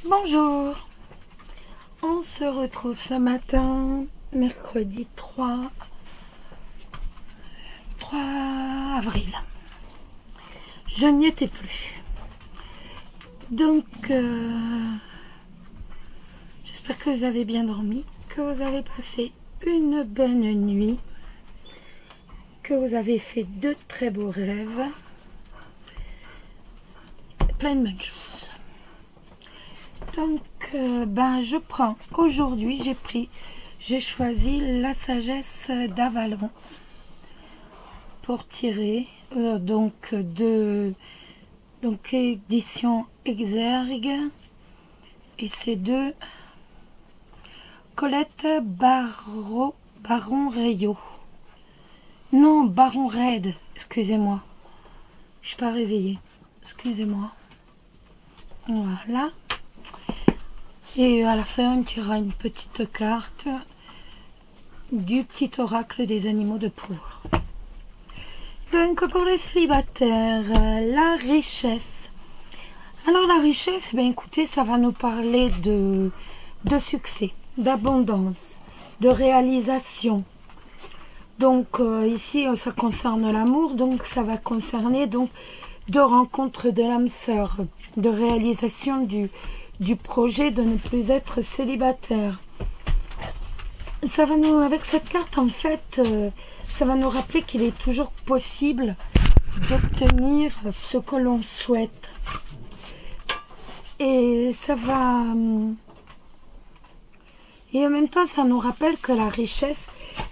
Bonjour, on se retrouve ce matin, mercredi 3 avril. Je n'y étais plus. Donc, j'espère que vous avez bien dormi, que vous avez passé une bonne nuit, que vous avez fait de très beaux rêves, plein de bonnes choses. Donc, je prends aujourd'hui, j'ai choisi la sagesse d'Avalon pour tirer, donc édition Exergue, et c'est de Colette Baron Rayo. Non, Baron Raid, excusez-moi. Je suis pas réveillée, excusez-moi. Voilà. Et à la fin, on tirera une petite carte du petit oracle des animaux de pouvoir. Donc, pour les célibataires, la richesse. Alors, la richesse, écoutez, ça va nous parler de succès, d'abondance, de réalisation. Donc, ici, ça concerne l'amour, donc ça va concerner de rencontres de l'âme sœur, de réalisation du projet de ne plus être célibataire. Ça va nous, avec cette carte, en fait, ça va nous rappeler qu'il est toujours possible d'obtenir ce que l'on souhaite. Et ça va... Et en même temps, ça nous rappelle que la richesse,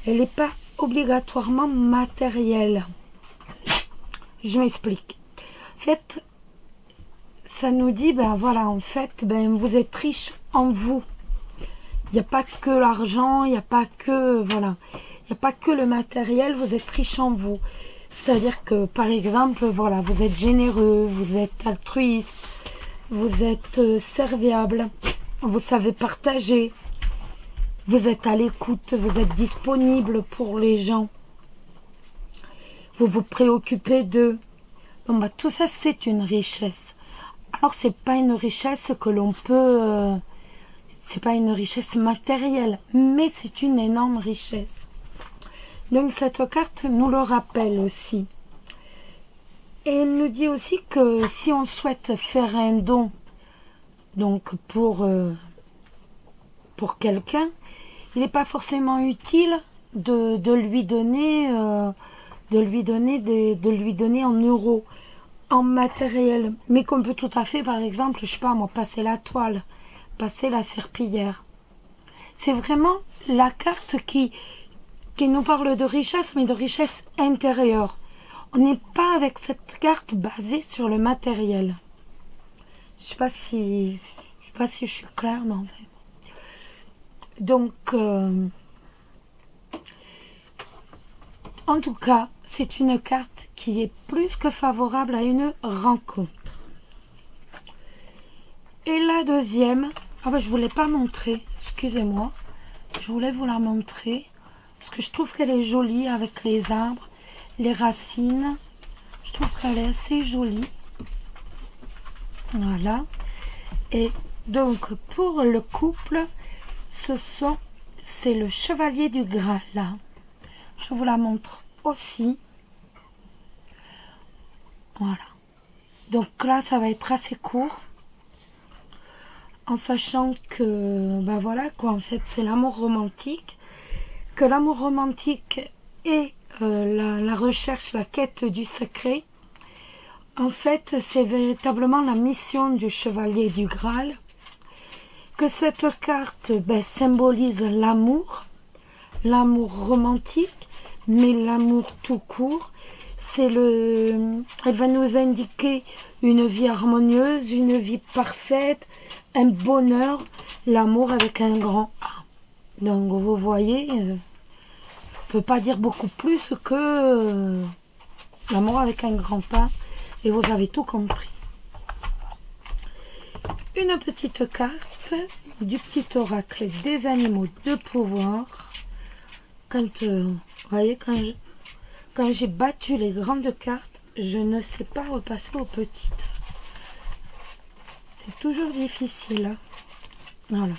elle n'est pas obligatoirement matérielle. Je m'explique. En fait, ça nous dit, vous êtes riche en vous. Il n'y a pas que l'argent, il n'y a pas que, il n'y a pas que le matériel, vous êtes riche en vous. C'est-à-dire que, par exemple, vous êtes généreux, vous êtes altruiste, vous êtes serviable, vous savez partager, vous êtes à l'écoute, vous êtes disponible pour les gens, vous vous préoccupez d'eux. Tout ça, c'est une richesse. Alors, c'est pas une richesse que l'on peut... c'est pas une richesse matérielle, mais c'est une énorme richesse. Donc, cette carte nous le rappelle aussi. Et elle nous dit aussi que si on souhaite faire un don, donc pour quelqu'un, il n'est pas forcément utile de lui donner en euros, en matériel, mais qu'on peut tout à fait, par exemple, je sais pas moi, passer la toile, passer la serpillière. C'est vraiment la carte qui nous parle de richesse, mais de richesse intérieure. On n'est pas avec cette carte basée sur le matériel. Je sais pas si je suis claire, mais en fait. Donc, en tout cas, c'est une carte qui est plus que favorable à une rencontre. Et la deuxième, je voulais pas montrer, excusez-moi, je voulais vous la montrer, parce que je trouve qu'elle est jolie avec les arbres, les racines, je trouve qu'elle est assez jolie. Voilà. Et donc, pour le couple, c'est le chevalier du Graal, là. Je vous la montre aussi. Voilà. Donc là, ça va être assez court. En sachant que, en fait, c'est l'amour romantique. Que l'amour romantique et la recherche, la quête du secret, en fait, c'est véritablement la mission du chevalier du Graal. Que cette carte symbolise l'amour romantique, mais l'amour tout court. Elle va nous indiquer une vie harmonieuse, une vie parfaite, un bonheur, l'amour avec un grand A. Donc vous voyez, je ne peux pas dire beaucoup plus que l'amour avec un grand A, et vous avez tout compris. Une petite carte du petit oracle des animaux de pouvoir. Vous voyez, quand j'ai battu les grandes cartes, je ne sais pas repasser aux petites. C'est toujours difficile. Voilà.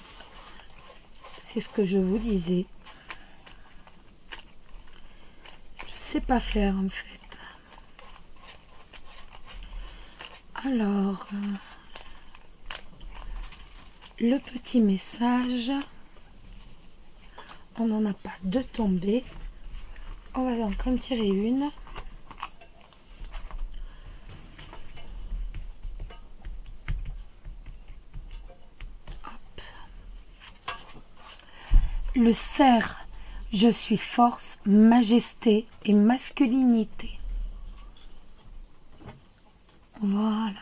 C'est ce que je vous disais. Je sais pas faire en fait. Alors, le petit message. On n'en a pas de tombée. On va donc en tirer une. Hop. Le cerf, je suis force, majesté et masculinité. Voilà.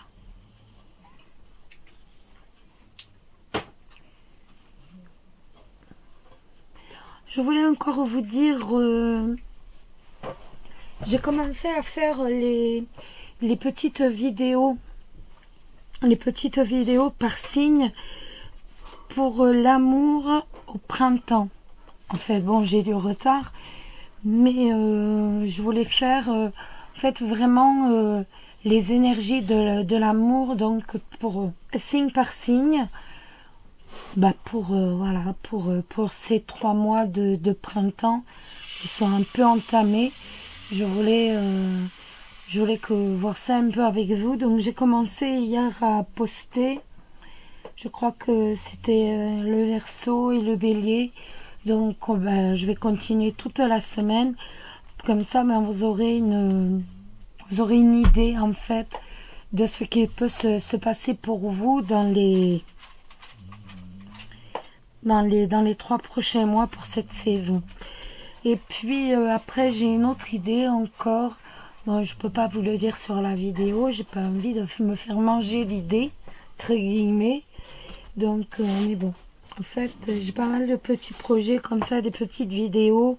Je voulais encore vous dire, j'ai commencé à faire les petites vidéos par signe pour l'amour au printemps. En fait, bon, j'ai du retard, mais je voulais faire en fait vraiment les énergies de l'amour, donc pour signe par signe. Bah voilà, pour ces 3 mois de printemps, ils sont un peu entamés. Je voulais voir ça un peu avec vous. Donc j'ai commencé hier à poster. Je crois que c'était le Verseau et le Bélier. Donc je vais continuer toute la semaine. Comme ça, vous aurez une idée en fait de ce qui peut se passer pour vous dans les 3 prochains mois pour cette saison. Et puis après j'ai une autre idée encore. Bon, je peux pas vous le dire sur la vidéo, j'ai pas envie de me faire manger l'idée, entre guillemets. Donc mais bon, en fait j'ai pas mal de petits projets comme ça, des petites vidéos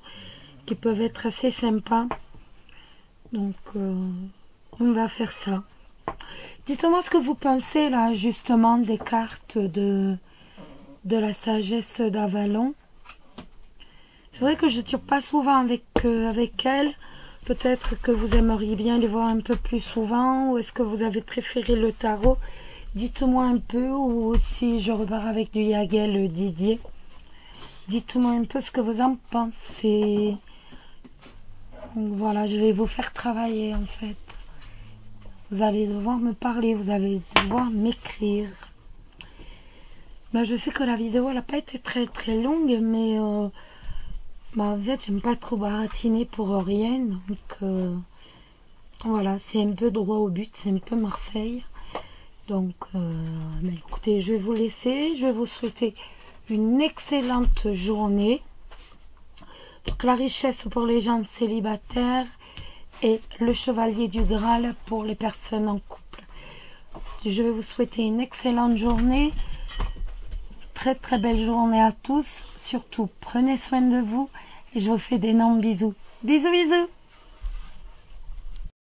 qui peuvent être assez sympas. Donc on va faire ça. Dites-moi ce que vous pensez là justement des cartes de la sagesse d'Avalon. C'est vrai que je tire pas souvent avec elle. Peut-être que vous aimeriez bien les voir un peu plus souvent, ou est-ce que vous avez préféré le tarot? Dites-moi un peu, ou si je repars avec du Yagel Didier. Dites-moi un peu ce que vous en pensez. Donc voilà, je vais vous faire travailler en fait. Vous allez devoir me parler, vous allez devoir m'écrire. Je sais que la vidéo n'a pas été très très longue, mais en fait j'aime pas trop baratiner pour rien, donc voilà, c'est un peu droit au but, c'est un peu Marseille. Donc écoutez, je vais vous laisser, je vais vous souhaiter une excellente journée. Donc la richesse pour les gens célibataires et le chevalier du Graal pour les personnes en couple. Je vais vous souhaiter une excellente journée. Très très belle journée à tous. Surtout prenez soin de vous et je vous fais d'énormes bisous. Bisous bisous.